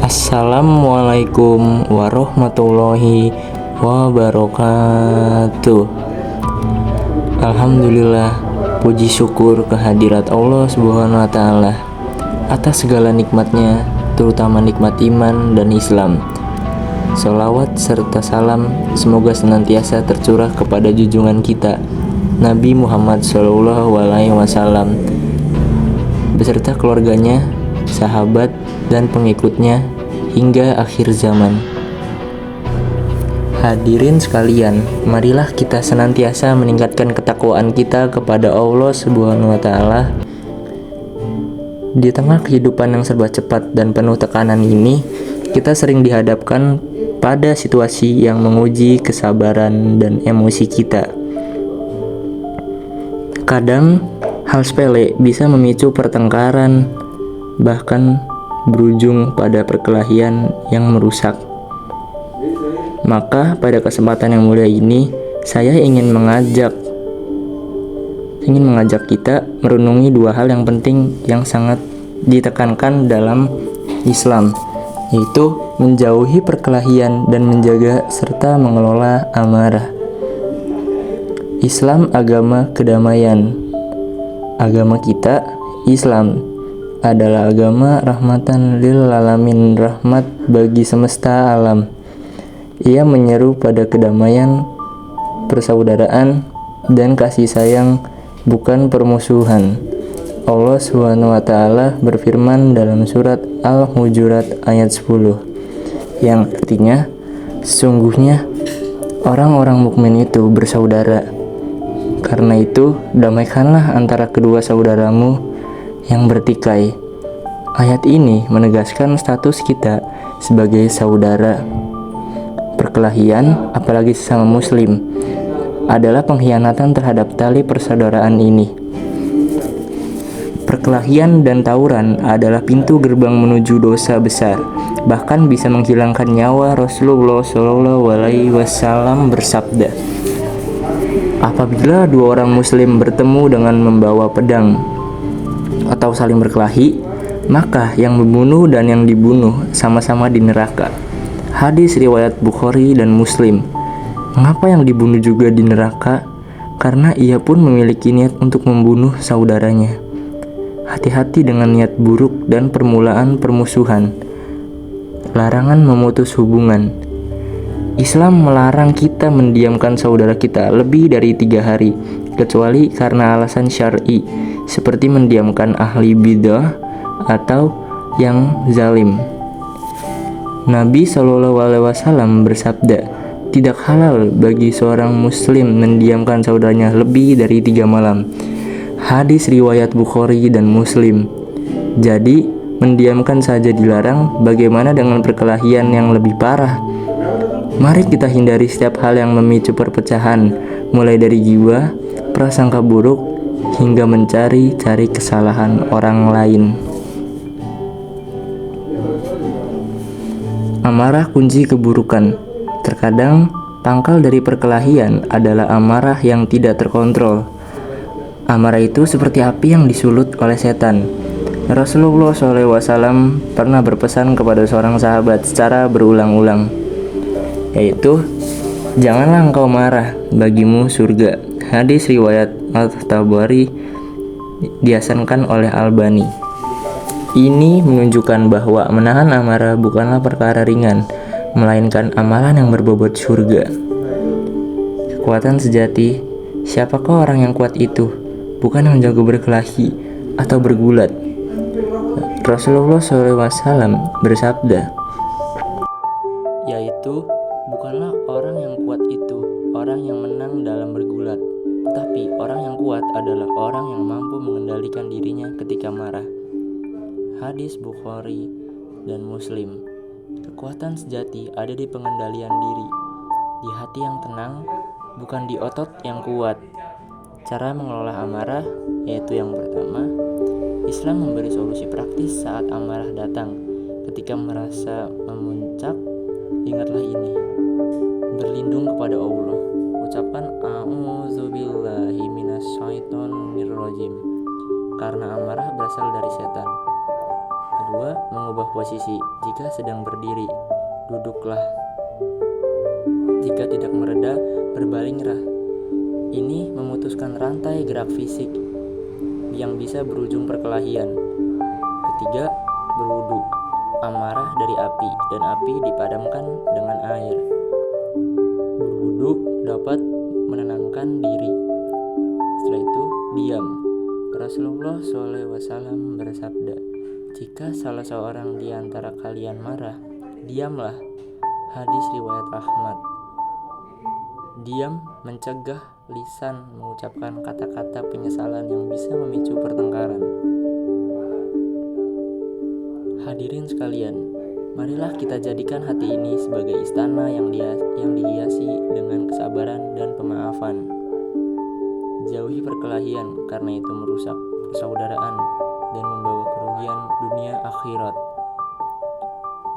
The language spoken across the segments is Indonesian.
Assalamualaikum warahmatullahi wabarakatuh. Alhamdulillah, puji syukur kehadirat Allah Subhanahu wa Ta'ala atas segala nikmatnya, terutama nikmat iman dan Islam. Sholawat serta salam semoga senantiasa tercurah kepada junjungan kita Nabi Muhammad SAW beserta keluarganya, sahabat, dan pengikutnya hingga akhir zaman. Hadirin sekalian, marilah kita senantiasa meningkatkan ketakwaan kita kepada Allah Subhanahu wa Ta'ala. Di tengah kehidupan yang serba cepat dan penuh tekanan ini, kita sering dihadapkan pada situasi yang menguji kesabaran dan emosi kita. Kadang hal sepele bisa memicu pertengkaran, bahkan berujung pada perkelahian yang merusak. Maka pada kesempatan yang mulia ini, saya ingin mengajak kita merenungi dua hal yang penting yang sangat ditekankan dalam Islam, yaitu menjauhi perkelahian dan menjaga serta mengelola amarah. Islam agama kedamaian. Agama kita, Islam, adalah agama rahmatan lil alamin, rahmat bagi semesta alam. Ia menyeru pada kedamaian, persaudaraan, dan kasih sayang, bukan permusuhan. Allah Subhanahu wa Ta'ala berfirman dalam surat Al-Hujurat ayat 10, yang artinya, sesungguhnya orang-orang mukmin itu bersaudara. Karena itu, damaikanlah antara kedua saudaramu yang bertikai. Ayat ini menegaskan status kita sebagai saudara. Perkelahian, apalagi sesama muslim, adalah pengkhianatan terhadap tali persaudaraan ini. Perkelahian dan tawuran adalah pintu gerbang menuju dosa besar, bahkan bisa menghilangkan nyawa. Rasulullah SAW bersabda, apabila dua orang muslim bertemu dengan membawa pedang atau saling berkelahi, maka yang membunuh dan yang dibunuh sama-sama di neraka. Hadis riwayat Bukhari dan Muslim. Mengapa yang dibunuh juga di neraka? Karena ia pun memiliki niat untuk membunuh saudaranya. Hati-hati dengan niat buruk dan permulaan permusuhan. Larangan memutus hubungan. Islam melarang kita mendiamkan saudara kita lebih dari 3 hari, kecuali karena alasan syar'i, seperti mendiamkan ahli bidah atau yang zalim. Nabi SAW bersabda, tidak halal bagi seorang muslim mendiamkan saudaranya lebih dari 3 malam. Hadis riwayat Bukhari dan Muslim. Jadi, mendiamkan saja dilarang, bagaimana dengan perkelahian yang lebih parah? Mari kita hindari setiap hal yang memicu perpecahan, mulai dari jiwa, prasangka buruk, hingga mencari-cari kesalahan orang lain. Amarah kunci keburukan. Terkadang, pangkal dari perkelahian adalah amarah yang tidak terkontrol. Amarah itu seperti api yang disulut oleh setan. Rasulullah SAW pernah berpesan kepada seorang sahabat secara berulang-ulang, yaitu, janganlah engkau marah, bagimu surga. Hadis riwayat Al-Tabari dihasankan oleh Albani. Ini menunjukkan bahwa menahan amarah bukanlah perkara ringan, melainkan amalan yang berbobot surga. Kekuatan sejati, siapakah orang yang kuat itu? Bukan yang jago berkelahi atau bergulat. Rasulullah SAW bersabda, yaitu, bukanlah orang yang kuat itu orang yang menang dalam bergulat, tetapi orang yang kuat adalah orang yang mampu mengendalikan dirinya ketika marah. Hadis Bukhari dan Muslim. Kekuatan sejati ada di pengendalian diri, di hati yang tenang, bukan di otot yang kuat. Cara mengelola amarah, yaitu yang pertama, Islam memberi solusi praktis saat amarah datang. Ketika merasa memuncak, ingatlah ini, berlindung kepada Allah. Ucapkan a'udzubillahi minasyaitonirrajim, karena amarah berasal dari setan. kedua, mengubah posisi. Jika sedang berdiri, duduklah. Jika tidak mereda, berbalinglah. Ini memutuskan rantai gerak fisik yang bisa berujung perkelahian. Ketiga, berwudu. Amarah dari api, dan api dipadamkan dengan air. Berwudu dapat menenangkan diri. Setelah itu, diam. Rasulullah SAW bersabda, jika salah seorang di antara kalian marah, diamlah. Hadis riwayat Ahmad. Diam mencegah lisan mengucapkan kata-kata penyesalan yang bisa memicu pertengkaran. Hadirin sekalian, marilah kita jadikan hati ini sebagai istana yang dihiasi dengan kesabaran dan pemaafan. Jauhi perkelahian, karena itu merusak persaudaraan dan membawa kerugian dunia akhirat.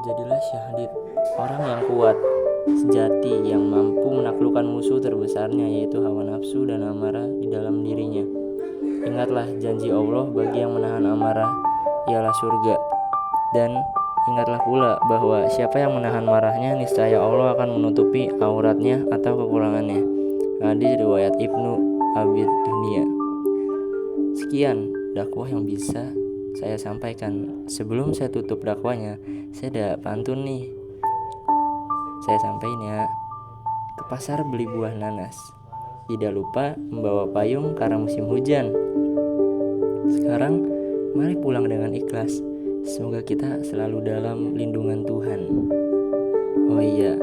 Jadilah syahid, orang yang kuat, sejati, yang mampu menaklukkan musuh terbesarnya, yaitu hawa nafsu dan amarah di dalam dirinya. Ingatlah janji Allah bagi yang menahan amarah ialah surga. Dan ingatlah pula bahwa siapa yang menahan marahnya, niscaya Allah akan menutupi auratnya atau kekurangannya. Hadis riwayat Ibnu Abi Dunya. Sekian dakwah yang bisa saya sampaikan. Sebelum saya tutup dakwahnya, saya ada pantun nih. Saya sampaikan ya. Ke pasar beli buah nanas, tidak lupa membawa payung karena musim hujan. Sekarang mari pulang dengan ikhlas. Semoga kita selalu dalam lindungan Tuhan. Oh iya,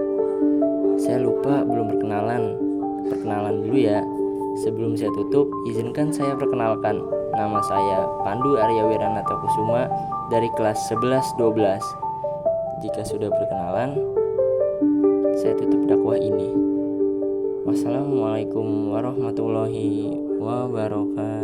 saya lupa belum perkenalan dulu ya. Sebelum saya tutup, izinkan saya perkenalkan. Nama saya Pandu Arya Wiranata Kusuma dari kelas 11-12. Jika sudah perkenalan, saya tutup dakwah ini. Wassalamualaikum warahmatullahi wabarakatuh.